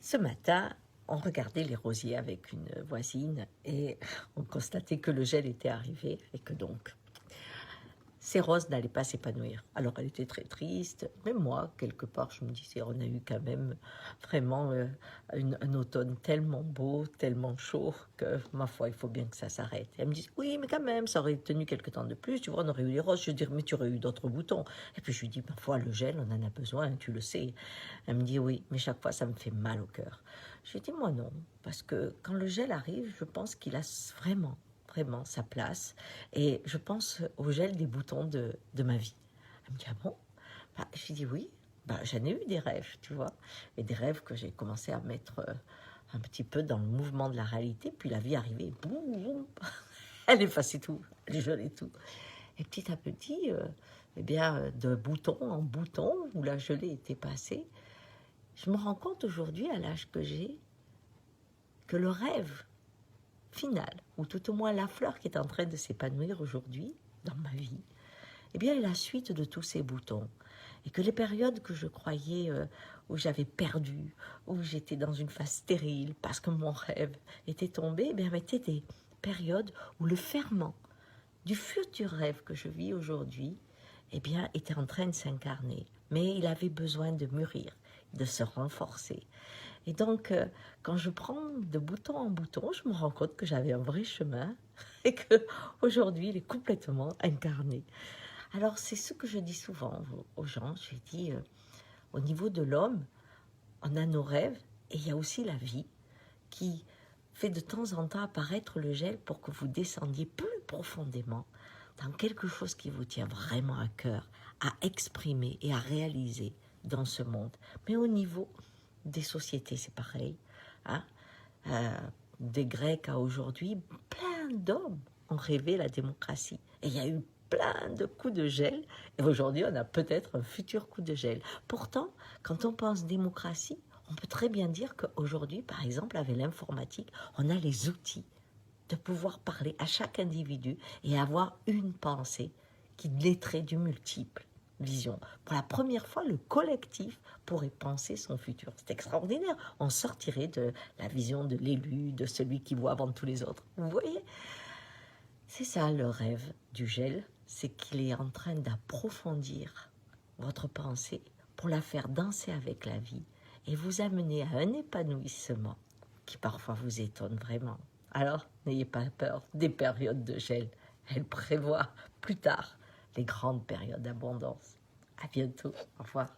Ce matin, on regardait les rosiers avec une voisine et on constatait que le gel était arrivé et que donc ces roses n'allaient pas s'épanouir. Alors elle était très triste, mais moi, quelque part, je me disais, on a eu quand même vraiment un automne tellement beau, tellement chaud, que ma foi, il faut bien que ça s'arrête. Elle me dit, oui, mais quand même, ça aurait tenu quelque temps de plus, tu vois, on aurait eu les roses. Je dis, mais tu aurais eu d'autres boutons. Et puis je lui dis, parfois, le gel, on en a besoin, tu le sais. Elle me dit, oui, mais chaque fois, ça me fait mal au cœur. Je lui dis, moi non, parce que quand le gel arrive, je pense qu'il a vraiment sa place. Et je pense au gel des boutons de ma vie. Elle me dit, ah bon? Bah, je lui dis, oui, bah, j'en ai eu des rêves, tu vois. Et des rêves que j'ai commencé à mettre un petit peu dans le mouvement de la réalité. Puis la vie arrivait, boum, boum, elle effaçait tout, elle gelait tout. Et petit à petit, eh bien, de bouton en bouton, où la gelée était passée, je me rends compte aujourd'hui, à l'âge que j'ai, que le rêve final, ou tout au moins la fleur qui est en train de s'épanouir aujourd'hui dans ma vie, eh bien, est la suite de tous ces boutons. Et que les périodes que je croyais où j'avais perdu, où j'étais dans une phase stérile parce que mon rêve était tombé, eh bien, étaient des périodes où le ferment du futur rêve que je vis aujourd'hui, eh bien, était en train de s'incarner. Mais il avait besoin de mûrir, de se renforcer. Et donc, quand je prends de bouton en bouton, je me rends compte que j'avais un vrai chemin et que aujourd'hui, il est complètement incarné. Alors, c'est ce que je dis souvent aux gens. Je dis, au niveau de l'homme, on a nos rêves et il y a aussi la vie qui fait de temps en temps apparaître le gel pour que vous descendiez plus profondément dans quelque chose qui vous tient vraiment à cœur, à exprimer et à réaliser dans ce monde. Mais au niveau des sociétés, c'est pareil. Hein? Des Grecs à aujourd'hui, plein d'hommes ont rêvé la démocratie. Et il y a eu plein de coups de gel. Et aujourd'hui, on a peut-être un futur coup de gel. Pourtant, quand on pense démocratie, on peut très bien dire qu'aujourd'hui, par exemple, avec l'informatique, on a les outils de pouvoir parler à chaque individu et avoir une pensée qui laiterait du multiple vision. Pour la première fois, le collectif pourrait penser son futur. C'est extraordinaire. On sortirait de la vision de l'élu, de celui qui voit avant tous les autres. Vous voyez? C'est ça le rêve du gel, c'est qu'il est en train d'approfondir votre pensée pour la faire danser avec la vie et vous amener à un épanouissement qui parfois vous étonne vraiment. Alors, n'ayez pas peur des périodes de gel. Elles prévoient plus tard les grandes périodes d'abondance. À bientôt. Au revoir.